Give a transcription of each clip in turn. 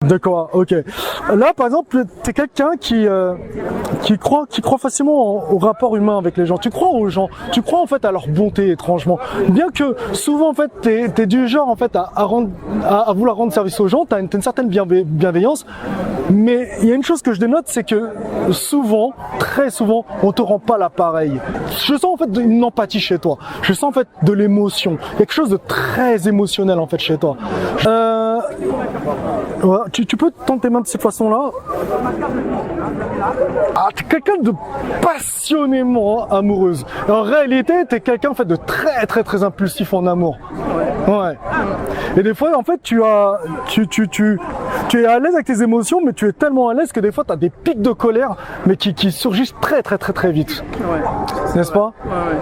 De quoi? Ok. Là, par exemple, t'es quelqu'un qui croit facilement au rapport humain avec les gens. Tu crois aux gens. Tu crois en fait à leur bonté, étrangement. Bien que souvent en fait, t'es du genre en fait à vouloir rendre service aux gens. T'as une certaine bienveillance. Mais il y a une chose que je dénote, c'est que souvent, très souvent, on te rend pas l'appareil. Je sens en fait une empathie chez toi. Je sens en fait de l'émotion. Quelque chose de très émotionnel en fait chez toi. Ouais, tu peux tendre tes mains de cette façon-là. Ah, t'es quelqu'un de passionnément amoureuse. En réalité, t'es quelqu'un en fait de très impulsif en amour. Ouais. Et des fois, en fait, tu es à l'aise avec tes émotions, mais tu es tellement à l'aise que des fois, tu as des pics de colère, mais qui surgissent très vite. Ouais. N'est-ce pas? Ouais.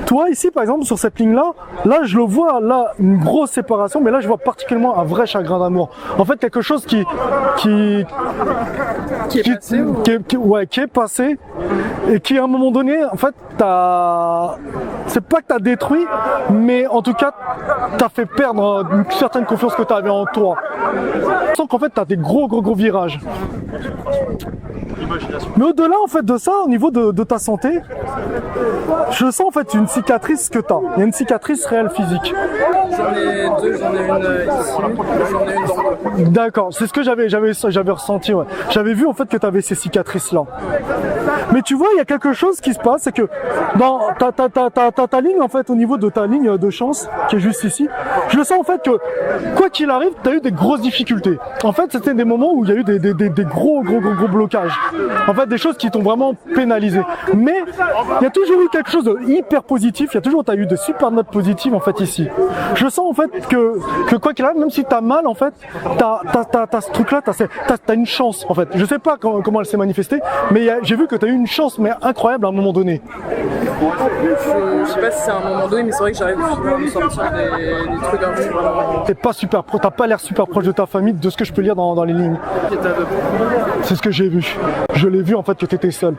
Toi, ici, par exemple, sur cette ligne-là, là, je le vois, là, une grosse séparation, mais là, je vois particulièrement un vrai chagrin d'amour. En fait, quelque chose qui est passé qui est passé, et qui, à un moment donné, en fait, c'est pas que t'as détruit, mais en tout cas, t'as fait perdre une certaine confiance que t'avais en toi. Je sens qu'en fait, t'as des gros virages. Mais au-delà en fait de ça, au niveau de ta santé, je sens en fait une cicatrice que t'as. Il y a une cicatrice réelle physique. J'en ai deux, j'en ai une ici, j'en ai une dans le dos. D'accord, c'est ce que j'avais ressenti. Ouais. J'avais vu en fait que tu avais ces cicatrices-là. Mais tu vois, il y a quelque chose qui se passe, c'est que dans ta ligne en fait, au niveau de ta ligne de chance, qui est juste ici, je sens en fait que quoi qu'il arrive, tu as eu des grosses difficultés. En fait, c'était des moments où il y a eu des gros blocages. En fait, des choses qui t'ont vraiment pénalisé. Mais il y a toujours eu quelque chose de hyper positif. Il y a toujours eu de super notes positives en fait ici. Je sens en fait que quoi qu'il arrive, même si t'as mal en fait, t'as ce truc-là, t'as une chance en fait. Je sais pas comment elle s'est manifestée, mais j'ai vu que t'as eu une chance mais incroyable à un moment donné. Je sais pas si c'est à un moment donné, mais c'est vrai que j'arrive souvent à me sortir des trucs un peu vraiment. T'es pas super pro, t'as pas l'air super proche de ta famille, de ce que je peux lire dans les lignes. C'est ce que j'ai vu. Je l'ai vu en fait que t'étais seul.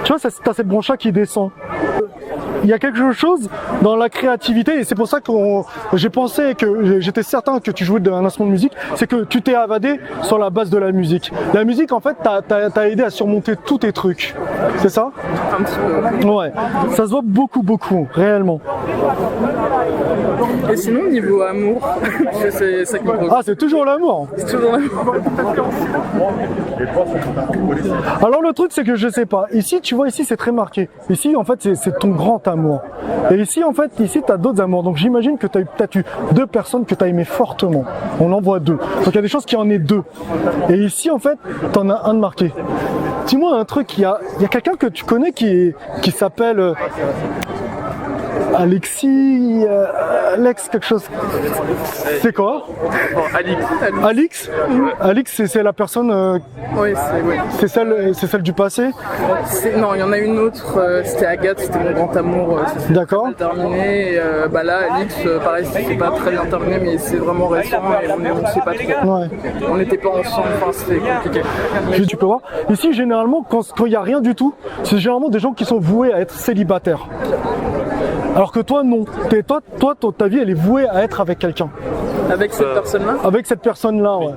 Tu vois, t'as cette branche-là qui descend. Il y a quelque chose dans la créativité et c'est pour ça que j'ai pensé que j'étais certain que tu jouais d'un instrument de musique, c'est que tu t'es évadé sur la base de la musique. La musique en fait t'a aidé à surmonter tous tes trucs, c'est ça? Un petit peu. Ouais, ça se voit beaucoup, réellement. Et sinon niveau amour, c'est ça qui me pose. Ah, c'est toujours l'amour. C'est toujours l'amour. Alors le truc c'est que je sais pas, ici tu vois, ici c'est très marqué. Ici en fait c'est ton grand amour. Et ici en fait, ici tu as d'autres amours. Donc j'imagine que tu as peut-être eu deux personnes que tu as aimées fortement. On en voit deux. Donc il y a des choses qui en est deux. Et ici en fait, tu en as un de marqué. Dis-moi un truc, il y a quelqu'un que tu connais qui s'appelle Alexis, Alex quelque chose. C'est quoi? Alix. Alix, c'est la personne. Oui, c'est celle du passé. Non, il y en a une autre. C'était Agathe, c'était mon grand amour. D'accord. Terminé. Et, là, Alix, pareil, c'est pas très bien terminé, mais c'est vraiment récent et on sait pas trop. Ouais. On n'était pas ensemble. Enfin, c'était compliqué. Tu peux voir. Ici, généralement, quand il y a rien du tout, c'est généralement des gens qui sont voués à être célibataires. Alors que toi, non. Toi, ta vie, elle est vouée à être avec quelqu'un. Avec cette personne-là? Avec cette personne-là, ouais.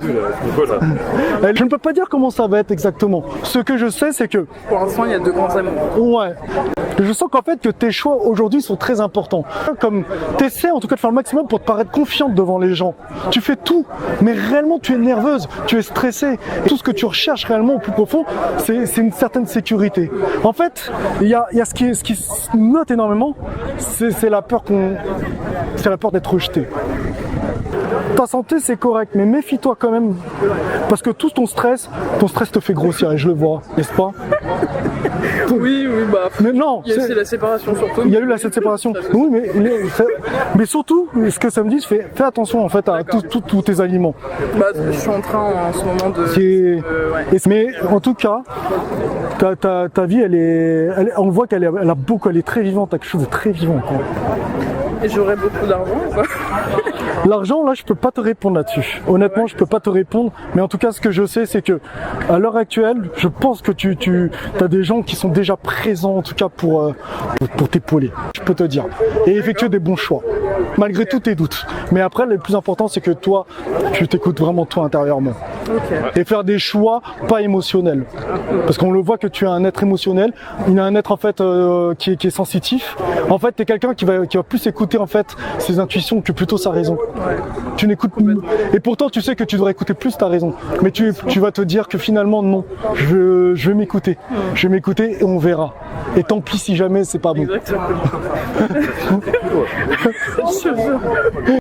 Je ne peux pas dire comment ça va être exactement. Ce que je sais, c'est que... Pour l'instant, il y a deux grands amours. Ouais. Je sens qu'en fait, que tes choix aujourd'hui sont très importants. Comme tu essaies en tout cas de faire le maximum pour te paraître confiante devant les gens. Tu fais tout, mais réellement, tu es nerveuse, tu es stressée. Et tout ce que tu recherches réellement au plus profond, c'est une certaine sécurité. En fait, il y a ce qui se note énormément, c'est la peur d'être rejeté. Ta santé c'est correct, mais méfie-toi quand même, parce que tout ton stress te fait grossir et je le vois, n'est-ce pas? Oui, bah. Mais non, il y a aussi la séparation surtout. Il y a eu cette séparation. Oui, mais surtout, ce que ça me dit, fais attention en fait à tous tes aliments. Bah, je suis en train en ce moment de. Ouais. Mais en tout cas, ta vie, on voit qu'elle est très vivante, quelque chose de très vivant. Quoi. Et j'aurais beaucoup d'argent ou pas? L'argent, là, je peux pas te répondre là-dessus. Honnêtement, je peux pas te répondre. Mais en tout cas, ce que je sais, c'est que à l'heure actuelle, je pense que tu as des gens qui sont déjà présents, en tout cas pour t'épauler. Je peux te dire. Et effectuer des bons choix. malgré tous tes doutes. Mais après, le plus important, c'est que toi, tu t'écoutes vraiment toi intérieurement. Et faire des choix pas émotionnels. Parce qu'on le voit que tu es un être émotionnel, il est un être en fait qui est sensitif. En fait, tu es quelqu'un qui va plus écouter en fait ses intuitions que plutôt sa raison. Tu n'écoutes et pourtant tu sais que tu devrais écouter plus ta raison. Mais tu vas te dire que finalement non, je vais m'écouter. Je vais m'écouter et on verra. Et tant pis si jamais c'est pas bon. Exactement.